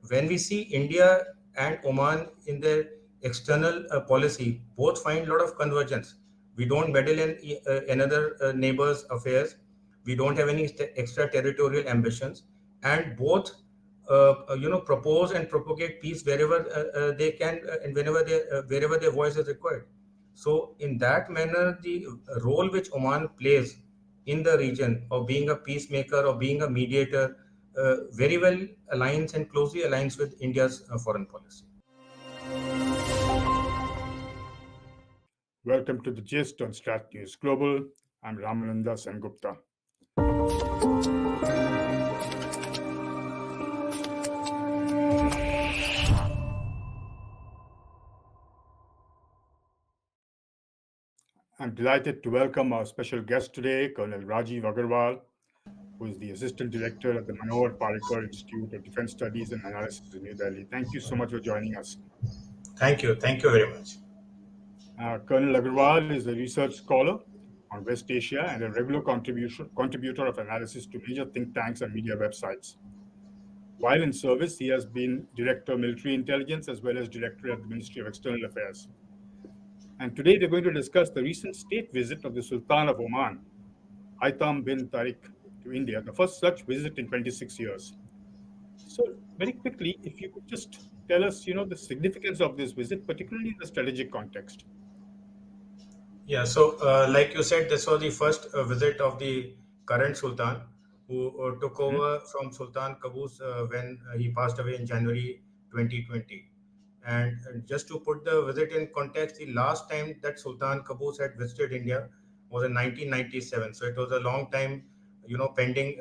when we see India and Oman in their external policy, both find a lot of convergence. We don't meddle in another neighbor's affairs. We don't have any extraterritorial ambitions, and both, propose and propagate peace wherever they can and wherever their voice is required. So, in that manner, the role which Oman plays in the region of being a peacemaker or being a mediator very well aligns and closely aligns with India's foreign policy. Welcome to the gist on Strat News Global. I'm Ramananda Sengupta. I'm delighted to welcome our special guest today, Colonel Rajeev Agarwal, who is the Assistant Director at the Manohar Parrikar Institute of Defense Studies and Analysis in New Delhi. Thank you so much for joining us. Thank you. Thank you very much. Colonel Agarwal is a research scholar on West Asia and a regular contributor of analysis to major think tanks and media websites. While in service, he has been Director of Military Intelligence as well as Director at the Ministry of External Affairs. And today we're going to discuss the recent state visit of the Sultan of Oman, Haitham bin Tarik, to India, the first such visit in 26 years. So, very quickly, if you could just tell us, the significance of this visit, particularly in the strategic context. Yeah, so like you said, this was the first visit of the current Sultan, who took over from Sultan Qaboos when he passed away in January 2020. And just to put the visit in context, the last time that Sultan Qaboos had visited India was in 1997. So it was a long time, pending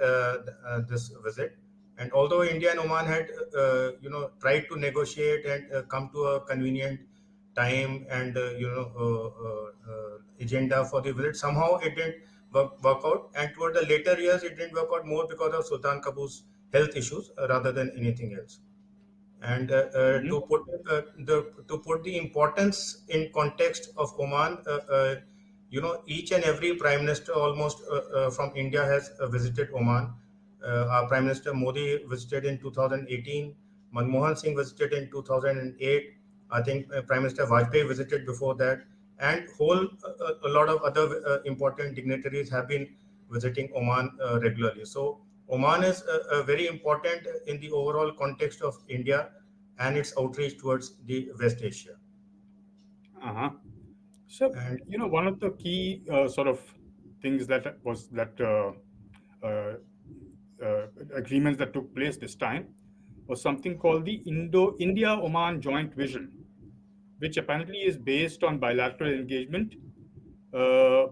this visit. And although India and Oman had, tried to negotiate and come to a convenient time and agenda for the visit, somehow it didn't work out. And toward the later years, it didn't work out more because of Sultan Qaboos' health issues rather than anything else. And to put the importance in context of Oman, each and every prime minister almost from India has visited Oman. Our Prime Minister Modi visited in 2018. Manmohan Singh visited in 2008. I think Prime Minister Vajpayee visited before that, and a lot of other important dignitaries have been visiting Oman regularly. So Oman is very important in the overall context of India and its outreach towards the West Asia. So, one of the key sort of things that was that agreements that took place this time was something called the India Oman Joint Vision, which apparently is based on bilateral engagement,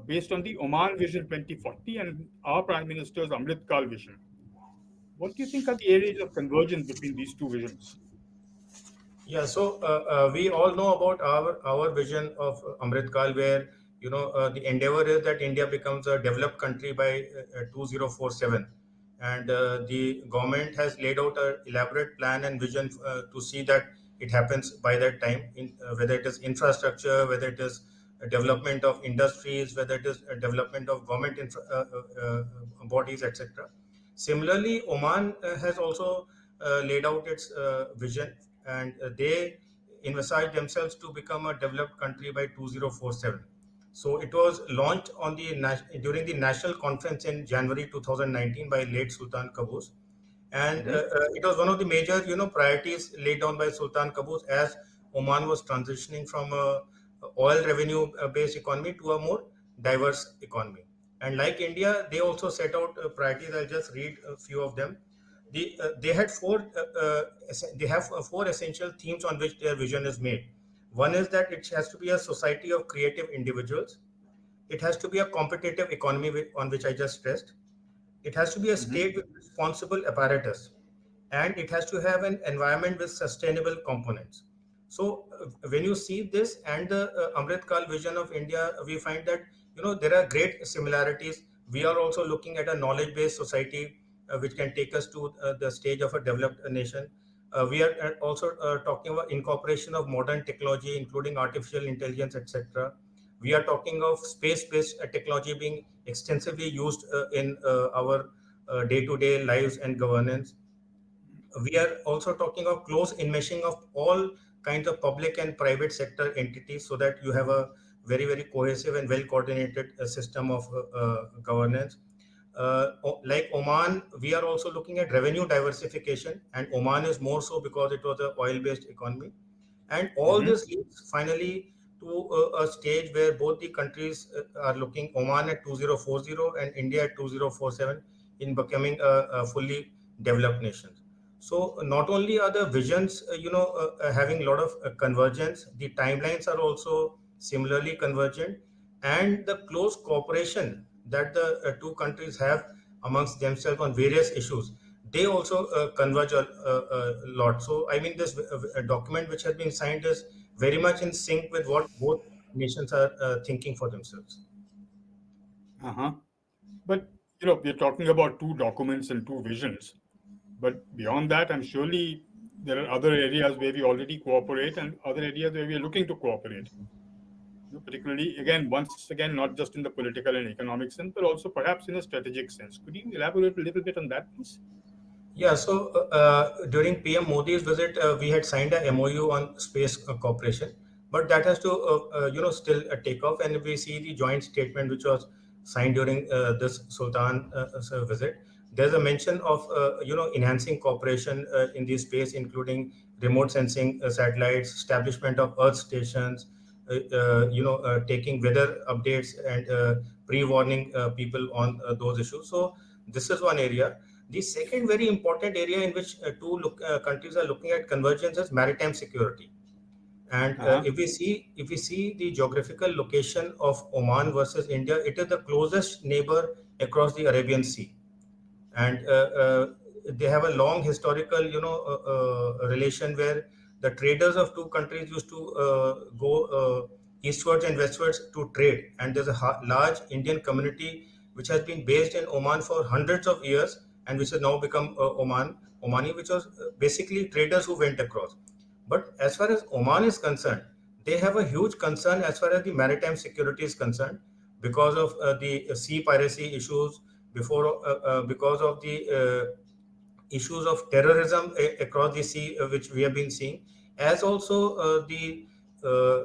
based on the Oman Vision 2040 and our Prime Minister's Amrit Kaal Vision. What do you think are the areas of convergence between these two visions? Yeah, so we all know about our vision of Amrit Kaal, where the endeavor is that India becomes a developed country by 2047, and the government has laid out an elaborate plan and vision to see that it happens by that time. Whether it is infrastructure, whether it is development of industries, whether it is development of government bodies, etc. Similarly, Oman has also laid out its vision, and they envisage themselves to become a developed country by 2047. So it was launched during the national conference in January 2019 by late Sultan Qaboos, and it was one of the major priorities laid down by Sultan Qaboos as Oman was transitioning from a oil revenue based economy to a more diverse economy. And like India, they also set out priorities. I'll just read a few of them. They had they have four essential themes on which their vision is made. One is that it has to be a society of creative individuals. It has to be a competitive economy on which I just stressed. It has to be a state with responsible apparatus, and it has to have an environment with sustainable components. So when you see this and the Amrit Kaal vision of India, we find that there are great similarities. We are also looking at a knowledge-based society which can take us to the stage of a developed nation. We are also talking about incorporation of modern technology, including artificial intelligence, etc. We are talking of space-based technology being extensively used in our day-to-day lives and governance. we are also talking of close enmeshing of all kinds of public and private sector entities so that you have a very cohesive and well coordinated system of governance. Like Oman, we are also looking at revenue diversification, and Oman is more so because it was a oil based economy. And all Hmm. this leads finally to a stage where both the countries are looking, Oman at 2040 and India at 2047, in becoming a fully developed nation. So not only are the visions, having a lot of convergence, the timelines are also similarly convergent, and the close cooperation that the two countries have amongst themselves on various issues, they also converge a lot. So, I mean, this document which has been signed is very much in sync with what both nations are thinking for themselves. Uh-huh. But we're talking about two documents and two visions. But beyond that, I'm surely there are other areas where we already cooperate and other areas where we are looking to cooperate. Particularly, again, once again, not just in the political and economic sense, but also perhaps in a strategic sense. Could you elaborate a little bit on that, please? Yeah, so during PM Modi's visit, we had signed a MOU on space cooperation, but that has to, still take off. And we see the joint statement which was signed during this Sultan visit. There's a mention of, enhancing cooperation in the space, including remote sensing satellites, establishment of Earth stations, taking weather updates and pre-warning people on those issues. So this is one area. The second very important area in which countries are looking at convergence is maritime security. And Uh-huh. if we see the geographical location of Oman versus India, it is the closest neighbor across the Arabian Sea, and they have a long historical relation where the traders of two countries used to go eastwards and westwards to trade, and there's a large Indian community which has been based in Oman for hundreds of years, and which has now become Omani, which was basically traders who went across. But as far as Oman is concerned, they have a huge concern as far as the maritime security is concerned, because of the sea piracy issues, because of the issues of terrorism across the sea, which we have been seeing, as also the uh,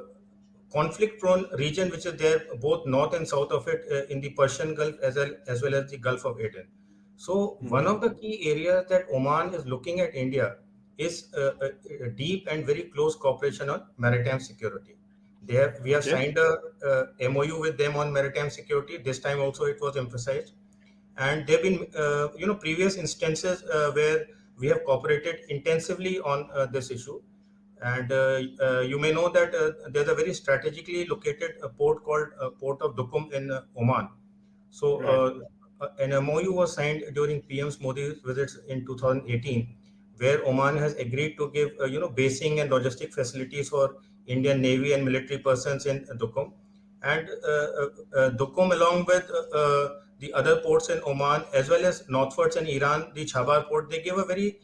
conflict prone region which is there both north and south of it, in the Persian Gulf as well as the Gulf of Aden. So one Hmm. of the key areas that Oman is looking at India is a deep and very close cooperation on maritime security. We have Okay. signed a MOU with them on maritime security. This time also it was emphasized, and there have been previous instances where we have cooperated intensively on this issue. And you may know that there's a very strategically located port called Port of Duqm in Oman. So Right. an MOU was signed during PM's Modi's visits in 2018, where Oman has agreed to give basing and logistic facilities for Indian Navy and military persons in Duqm. And Duqm, along with the other ports in Oman, as well as northwards in Iran, the Chabar port, they give a very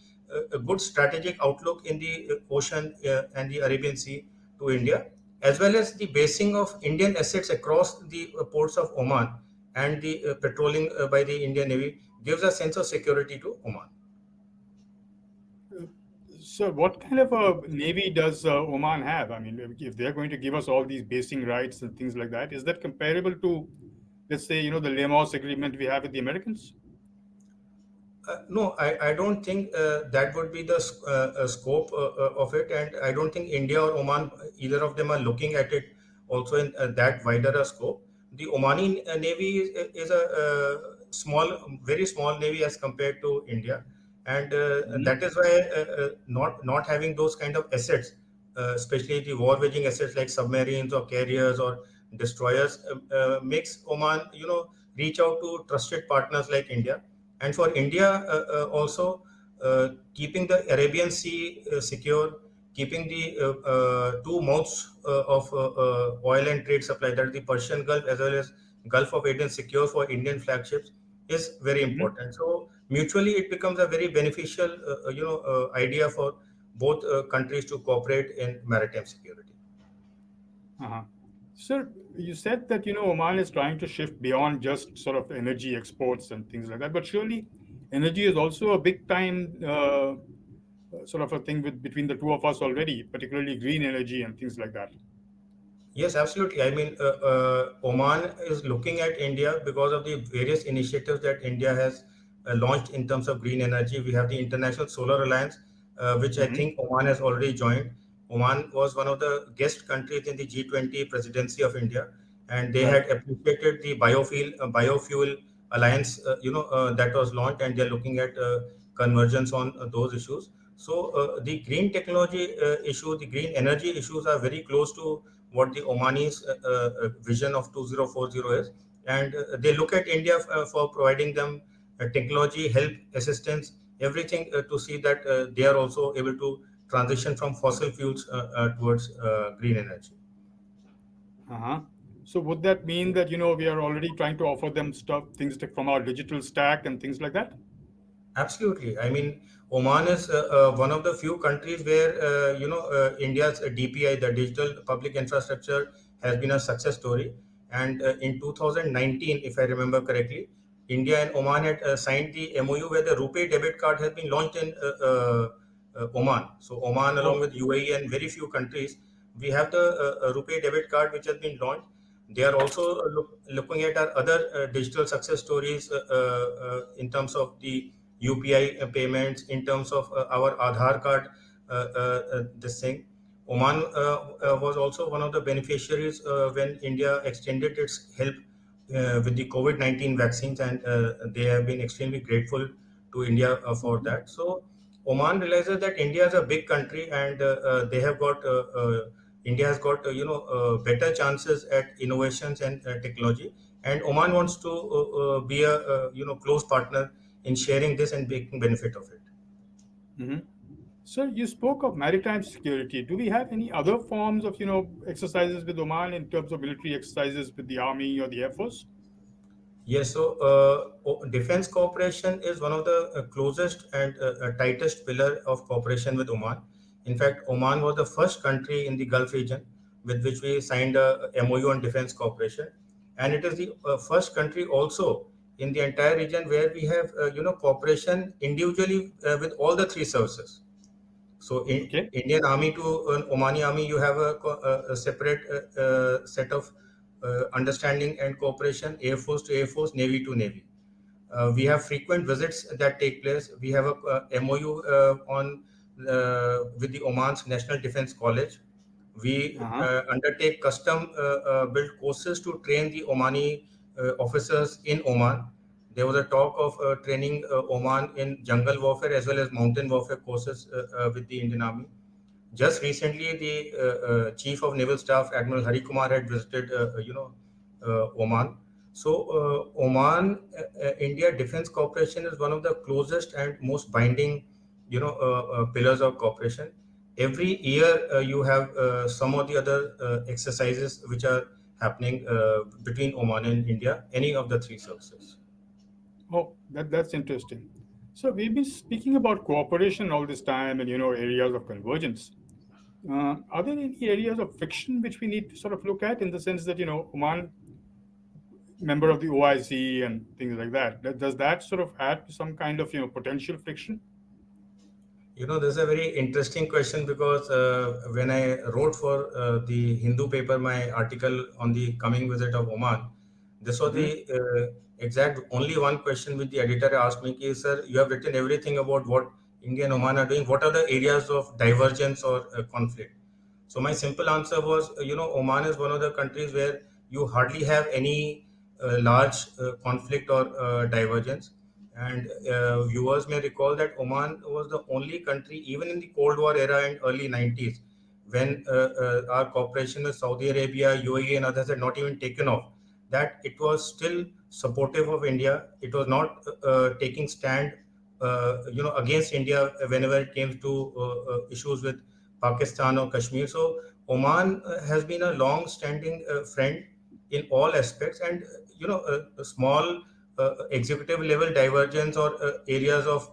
a good strategic outlook in the ocean and the Arabian Sea to India, as well as the basing of Indian assets across the ports of Oman, and the patrolling by the Indian Navy gives a sense of security to Oman. Uh, So, what kind of a navy does Oman have? I mean, if they're going to give us all these basing rights and things like that, is that comparable to, let's say, the Lemos agreement we have with the Americans? No, I don't think that would be the scope of it, and I don't think India or Oman, either of them, are looking at it also in that wider a scope. The Omani Navy is a very small navy as compared to India, and Hmm. that is why not having those kind of assets, especially the war waging assets like submarines or carriers or destroyers, makes Oman reach out to trusted partners like India. And for India also, keeping the Arabian Sea secure, keeping the two mouths of oil and trade supply, that is the Persian Gulf as well as Gulf of Aden, secure for Indian flagships, is very Hmm. important. So mutually, it becomes a very beneficial, idea for both countries to cooperate in maritime security. Uh-huh. Sir, you said that Oman is trying to shift beyond just sort of energy exports and things like that, but surely energy is also a big time. sort of a thing with between the two of us already, particularly green energy and things like that. Yes, absolutely. I mean, Oman is looking at India because of the various initiatives that India has launched in terms of green energy. We have the International Solar Alliance, which I Hmm. think Oman has already joined. Oman was one of the guest countries in the G20 presidency of India, and they Right. had appreciated the biofuel alliance, that was launched, and they're looking at convergence on those issues. So the green technology issue, the green energy issues are very close to what the Omani's vision of 2040 is. And they look at India for providing them technology, help, assistance, everything to see that they are also able to transition from fossil fuels towards green energy. Uh-huh. So would that mean that we are already trying to offer them stuff, things from our digital stack and things like that? Absolutely. I mean, Oman is one of the few countries where India's DPI, the digital public infrastructure, has been a success story. And in 2019, if I remember correctly, India and Oman had signed the MOU where the RuPay debit card has been launched in Oman. So Oman, along Oh. with UAE and very few countries, we have the RuPay debit card which has been launched. They are also looking at our other digital success stories in terms of the UPI payments, in terms of our Aadhaar card, this thing. Oman was also one of the beneficiaries when India extended its help with the COVID-19 vaccines, and they have been extremely grateful to India for Mhm. that. So Oman realizes that India is a big country, and they have got India has got better chances at innovations and technology, and Oman wants to be a close partner in sharing this and making benefit of it. Mhm. Sir, you spoke of maritime security. Do we have any other forms of, exercises with Oman in terms of military exercises with the army or the air force? Yes, so defense cooperation is one of the closest and tightest pillar of cooperation with Oman. In fact, Oman was the first country in the Gulf region with which we signed a MOU on defense cooperation, and it is the first country also in the entire region where we have cooperation individually with all the three services. So in Okay. Indian Army to Omani Army, you have a separate set of understanding and cooperation. Air Force to Air Force, Navy to Navy. We have frequent visits that take place. We have a MOU on with the Oman's National Defense College. We Uh-huh. undertake custom built courses to train the Omani officers in Oman. There was a talk of training Oman in jungle warfare as well as mountain warfare courses with the Indian Army. Just recently, the Chief of Naval Staff, Admiral Hari Kumar, had visited, Oman. So, Oman India Defense Cooperation is one of the closest and most binding, pillars of cooperation. Every year, you have some of the other exercises which are happening between Oman and India, any of the three services. Oh, that's interesting. So we've been speaking about cooperation all this time and areas of convergence. Are there any areas of friction which we need to sort of look at in the sense that Oman, member of the OIC and things like that, does that sort of add to some kind of potential friction? This is a very interesting question because when I wrote for the Hindu paper my article on the coming visit of Oman, this was Hmm. the exact only one question which the editor asked me, ki, sir, you have written everything about what India and Oman are doing. What are the areas of divergence or conflict? So my simple answer was, Oman is one of the countries where you hardly have any large conflict or divergence. And viewers may recall that Oman was the only country, even in the Cold War era in early 90s, when our cooperation with Saudi Arabia, UAE, and others had not even taken off, that it was still supportive of India. It was not taking stand, against India whenever it came to issues with Pakistan or Kashmir. So Oman has been a long-standing friend in all aspects, and a small executive level divergence or areas of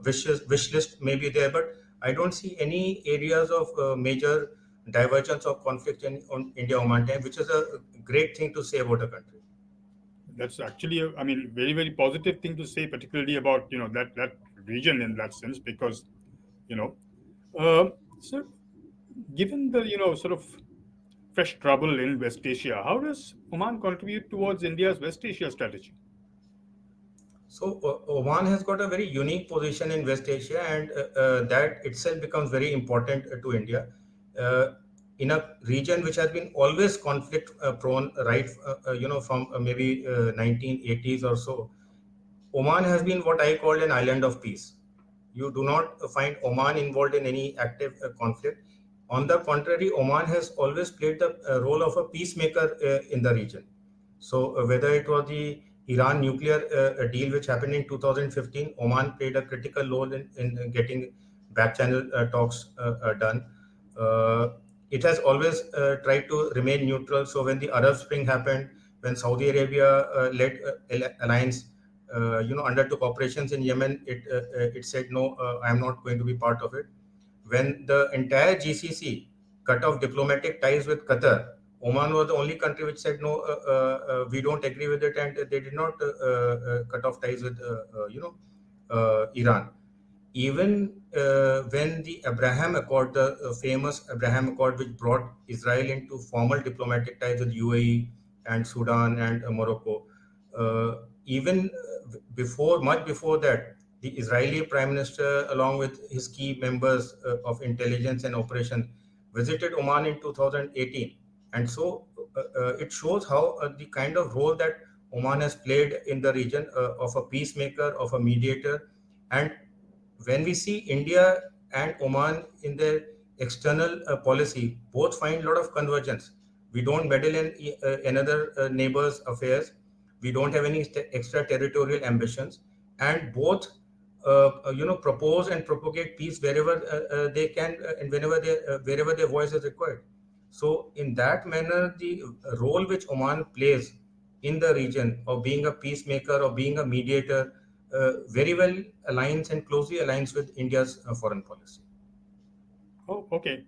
wish list may be there, but I don't see any areas of major divergence or conflict in on India Oman time, which is a great thing to say about a country. That's actually, I mean, very, very positive thing to say, particularly about that region in that sense, because you know. So, given the sort of fresh trouble in West Asia, how does Oman contribute towards India's West Asia strategy? So Oman has got a very unique position in West Asia, and that itself becomes very important to India. Uh, in a region which has been always conflict prone, right? From maybe 1980s or so, Oman has been what I call an island of peace. You do not find Oman involved in any active conflict. On the contrary, Oman has always played the role of a peacemaker in the region. So, whether it was the Iran nuclear deal which happened in 2015, Oman played a critical role in getting back channel talks done. Uh, it has always tried to remain neutral. So, when the Arab Spring happened, when Saudi Arabia led alliance, undertook operations in Yemen, it said no, I am not going to be part of it. When the entire GCC cut off diplomatic ties with Qatar, Oman was the only country which said no, we don't agree with it, and they did not cut off ties with Iran. Even when the Abraham Accord, the famous Abraham Accord, which brought Israel into formal diplomatic ties with UAE and Sudan and Morocco, even much before that, the Israeli Prime Minister, along with his key members of intelligence and operation, visited Oman in 2018. And so it shows how the kind of role that Oman has played in the region of a peacemaker, of a mediator. And when we see India and Oman in their external policy, both find a lot of convergence. We don't meddle in another neighbor's affairs. We don't have any extraterritorial ambitions, and both, propose and propagate peace wherever they can, and wherever their voice is required. So, in that manner, the role which Oman plays in the region of being a peacemaker or being a mediator very well aligns and closely aligns with India's foreign policy. Oh, okay.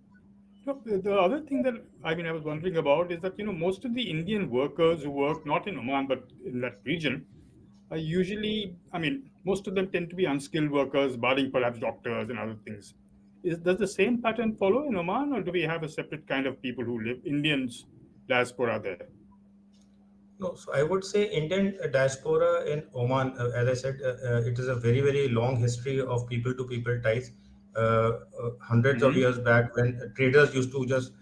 So the other thing that I was wondering about is that most of the Indian workers who work not in Oman but in that region are usually, most of them tend to be unskilled workers, barring perhaps doctors and other things. Does the same pattern follow in Oman, or do we have a separate kind of people who live, Indians diaspora there? No, so I would say Indian diaspora in Oman, as I said, it is a very, very long history of people to people ties. Hundreds of Hmm. years back, when traders used to just,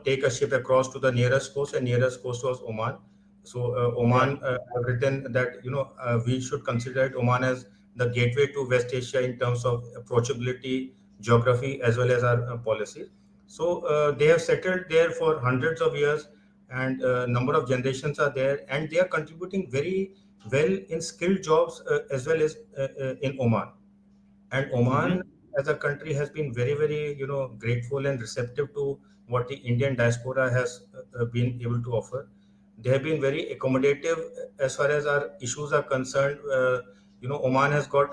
take a ship across to the nearest coast, and nearest coast was Oman. So Right. Oman have written that, we should consider it Oman as the gateway to West Asia in terms of approachability, geography, as well as our policies. So they have settled there for hundreds of years, and a number of generations are there, and they are contributing very well in skilled jobs as well as in Oman. And Oman Hmm. as a country has been very, very, grateful and receptive to what the Indian diaspora has been able to offer. They have been very accommodative as far as our issues are concerned. Oman has got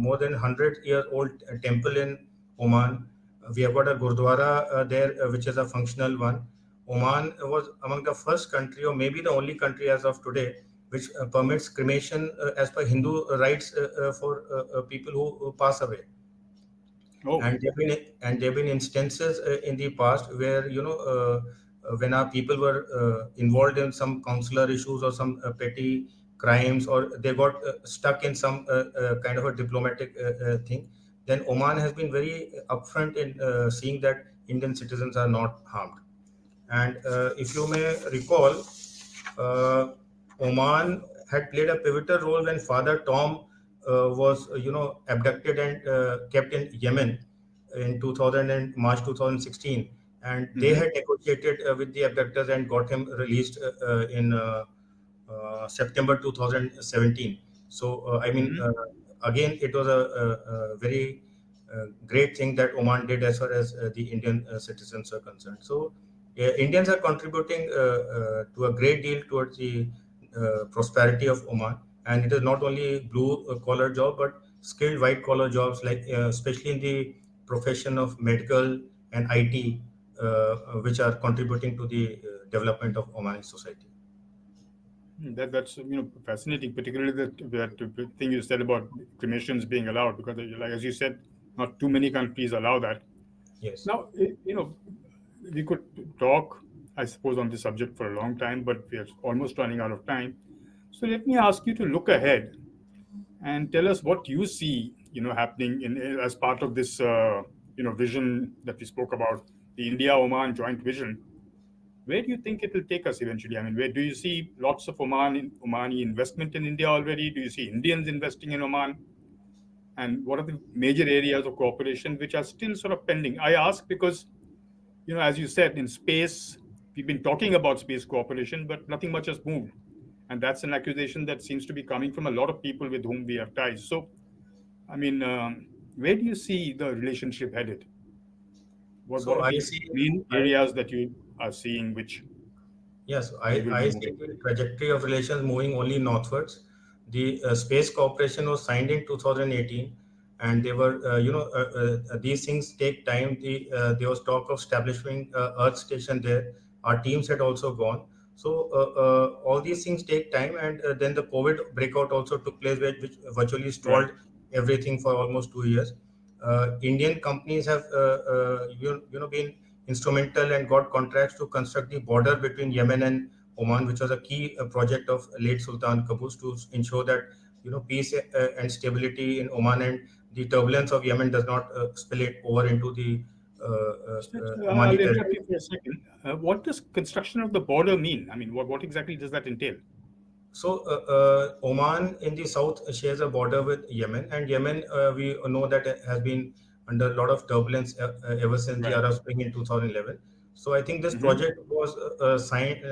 more than 100-year-old temple in Oman. We have got a Gurdwara there, which is a functional one. Oman was among the first country, or maybe the only country as of today, which permits cremation as per Hindu rites for people who pass away. Oh, And there have been instances in the past where, when our people were involved in some consular issues or some petty crimes, or they got stuck in some kind of a diplomatic thing, then Oman has been very upfront in seeing that Indian citizens are not harmed. And if you may recall, uh, Oman had played a pivotal role when Father Tom was, abducted and kept in Yemen in 2000 and March 2016, and they hmm. had negotiated with the abductors and got him released in September 2017. So, Hmm. again, it was a very great thing that Oman did as far as the Indian citizens are concerned. So, Indians are contributing to a great deal towards the prosperity of Oman, and it is not only blue collar job but skilled white collar jobs, like especially in the profession of medical and IT, which are contributing to the development of Omani society. That's fascinating, particularly that thing you said about cremations being allowed, because like as you said, Not too many countries allow that. Yes. Now, we could talk, I suppose, on this subject for a long time, but we are almost running out of time. So let me ask you to look ahead and tell us what you see, happening as part of this, vision that we spoke about, the India-Oman joint vision. Where do you think it will take us eventually? I mean, where do you see lots of Omani investment in India already? Do you see Indians investing in Oman? And what are the major areas of cooperation which are still sort of pending? I ask because, as you said, in space, we've been talking about space cooperation, but nothing much has moved. And that's an accusation that seems to be coming from a lot of people with whom we have ties. So, I mean, where do you see the relationship headed? What So are I the see, main I areas that you are seeing which Yes, we will be I see moving? the trajectory of relations moving only northwards. The space cooperation was signed in 2018, and they were, these things take time. There was talk of establishing Earth station there. Our teams had also gone. So all these things take time, and then the COVID breakout also took place, which virtually Right. stalled everything for almost 2 years. Indian companies have, been instrumental and got contracts to construct the border between Yemen and Oman, which was a key project of late Sultan Qaboos to ensure that peace and stability in Oman, and the turbulence of Yemen does not spill it over into the I'll Omani interrupt territory. you for a second. What does construction of the border mean? I mean, what exactly does that entail? So, Oman in the south shares a border with Yemen, and Yemen, we know that it has been under a lot of turbulence ever since the Right. Arab Spring in 2011. So, I think this Hmm. project was signed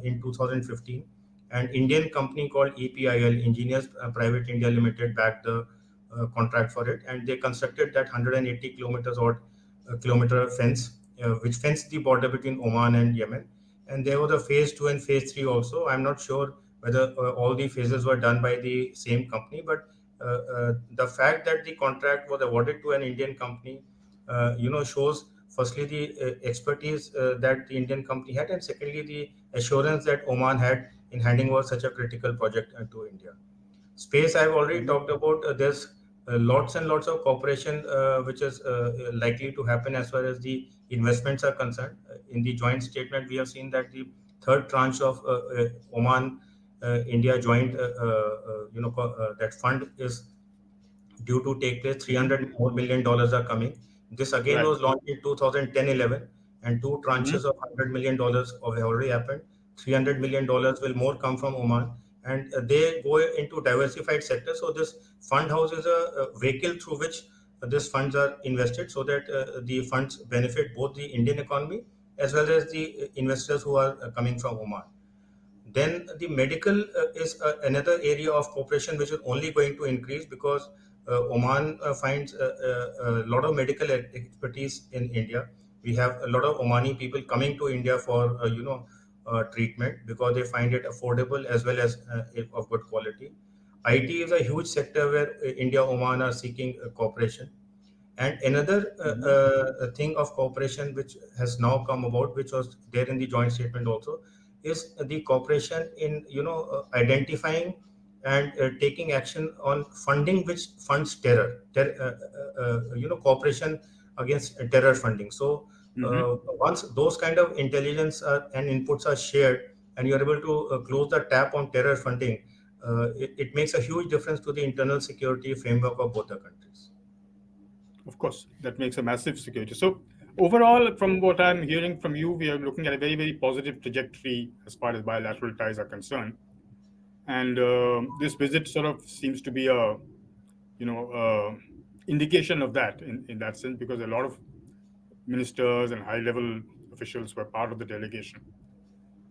in 2015, and Indian company called EPIL, Engineers Private India Limited, backed the contract for it, and they constructed that 180 kilometers or kilometer fence, which fenced the border between Oman and Yemen. And there was a phase two and phase three also. I'm not sure whether all the phases were done by the same company, but the fact that the contract was awarded to an Indian company, shows firstly the expertise that the Indian company had, and secondly the assurance that Oman had in handing over such a critical project to India. Space, I've already Hmm. talked about. There's lots and lots of cooperation which is likely to happen as far as the investments are concerned. In the joint statement, we have seen that the third tranche of Oman India joint, that fund is due to take place. Hmm. 300 more million dollars are coming. This again Right. was launched in 2010-11, and two Hmm. tranches of $100 million have already happened. $300 million will more come from Oman, and they go into diversified sectors. So this fund house is a vehicle through which these funds are invested, so that the funds benefit both the Indian economy as well as the investors who are coming from Oman. Then the medical is another area of cooperation which is only going to increase, because Oman finds a lot of medical expertise in India. We have a lot of Omani people coming to India for treatment, because they find it affordable as well as of good quality. IT is a huge sector where India Oman are seeking cooperation. And another Hmm. thing of cooperation which has now come about, which was there in the joint statement also, is the cooperation in identifying and taking action on funding which funds cooperation against terror funding. So Hmm. once those kind of intelligence and inputs are shared, and you are able to close the tap on terror funding, it makes a huge difference to the internal security framework of both the countries. Of course, that makes a massive security. So, overall, from what I'm hearing from you, we are looking at a very, very positive trajectory as far as bilateral ties are concerned. And this visit sort of seems to be a, indication of that in that sense, because a lot of ministers and high-level officials were part of the delegation.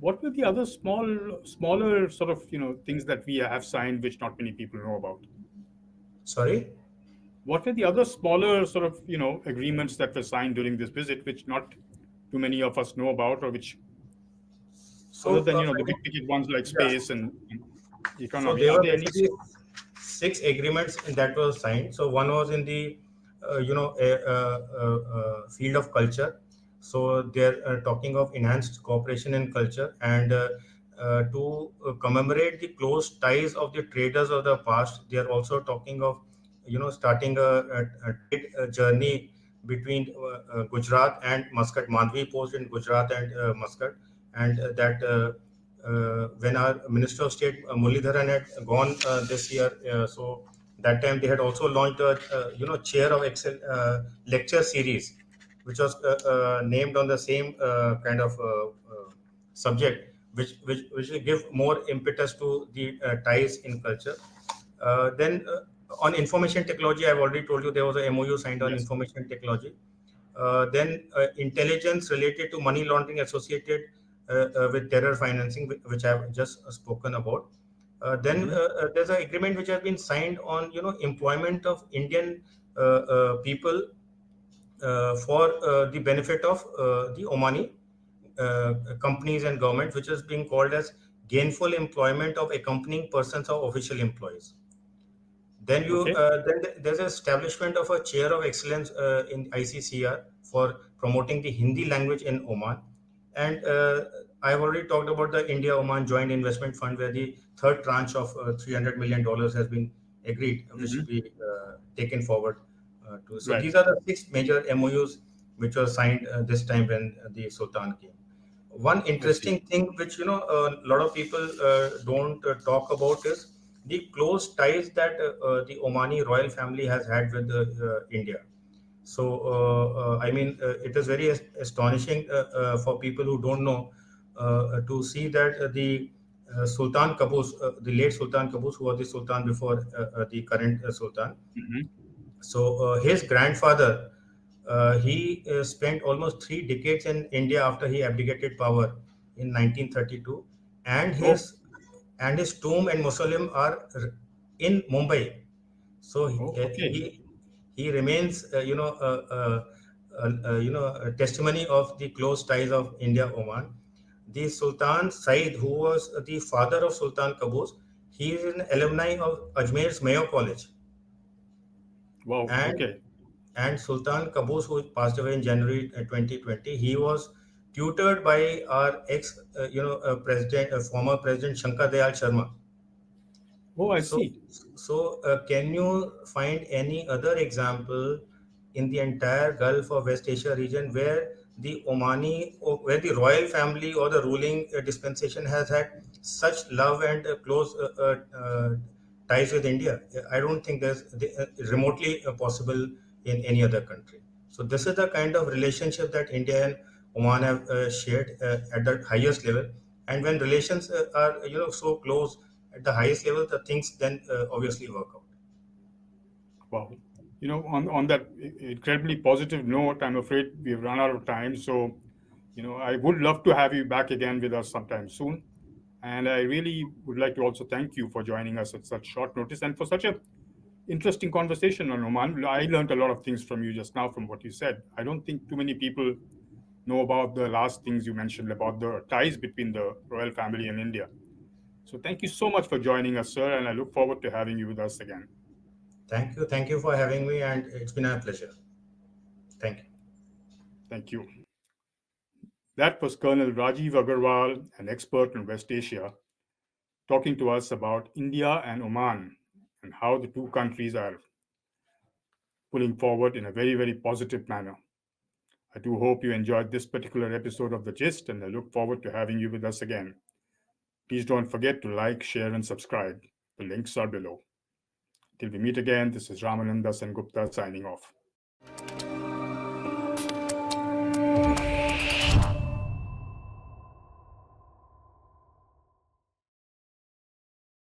What were the other smaller sort of things that we have signed which not many people know about? Sorry. What were the other smaller sort of agreements that were signed during this visit, which not too many of us know about, or which other So, than I the big think, ticket ones like yeah. space and So economy? there Are were there any? basically six agreements that were signed. So one was in the field of culture. So they're talking of enhanced cooperation in culture, and to commemorate the close ties of the traders of the past. They are also talking of starting a trade journey between Gujarat and Muscat. Mandvi post in Gujarat and Muscat, and that when our Minister of State Muralidharan had gone this year, so that time they had also launched a chair of excel lecture series, which was named on the same kind of subject, which will give more impetus to the ties in culture. Then on information technology, I've already told you there was a MOU signed on Yes. information technology. Then intelligence related to money laundering associated with terror financing, which I've just spoken about. Then Hmm. there's an agreement which has been signed on employment of Indian people for the benefit of the Omani companies and government, which is being called as gainful employment of accompanying persons or official employees. Okay. There's an establishment of a chair of excellence in ICCR for promoting the Hindi language in Oman, and I've already talked about the India Oman Joint Investment Fund, where the third tranche of $300 million has been agreed, which Hmm. should be taken forward to. So Right. these are the six major MOUs which were signed this time when the Sultan came. One I see. interesting thing which a lot of people don't talk about is the close ties that the Omani royal family has had with India. So I mean, it is very astonishing for people who don't know to see that the Sultan Qaboos, the late Sultan Qaboos, who was the Sultan before the current Sultan. Hmm. So his grandfather, he spent almost 3 decades in India after he abdicated power in 1932, and Oh. his tomb and mausoleum are in Mumbai. So Oh. Okay. he remains, a testimony of the close ties of India Oman. The Sultan Said, who was the father of Sultan Qaboos, he is an alumni of Ajmer's Mayo College, Wow. and Okay. Sultan Qaboos, who passed away in January 2020, he was tutored by our ex, president, former president Shankar Dayal Sharma. Oh, I So, see. can you find any other example in the entire Gulf or West Asia region where the Omani, or where the royal family or the ruling dispensation has had such love and close ties with India? I don't think there's remotely possible in any other country. So, this is the kind of relationship that India and Oman have shared at the highest level. And when relations are so close at the highest level, the things then obviously work out. Wow. On that incredibly positive note, I'm afraid we've run out of time. So, I would love to have you back again with us sometime soon. And I really would like to also thank you for joining us at such short notice and for such a interesting conversation on Oman. I learned a lot of things from you just now from what you said. I don't think too many people know about the last things you mentioned about the ties between the royal family and India. So thank you so much for joining us, sir, and I look forward to having you with us again. Thank you for having me, and it's been a pleasure. Thank you. Thank you. That was Colonel Rajeev Agarwal, an expert in West Asia, talking to us about India and Oman and how the two countries are pulling forward in a very, very positive manner. I do hope you enjoyed this particular episode of The Gist, and I look forward to having you with us again. Please don't forget to like, share, and subscribe. The links are below. Till we meet again, this is Ramananda Sengupta signing off.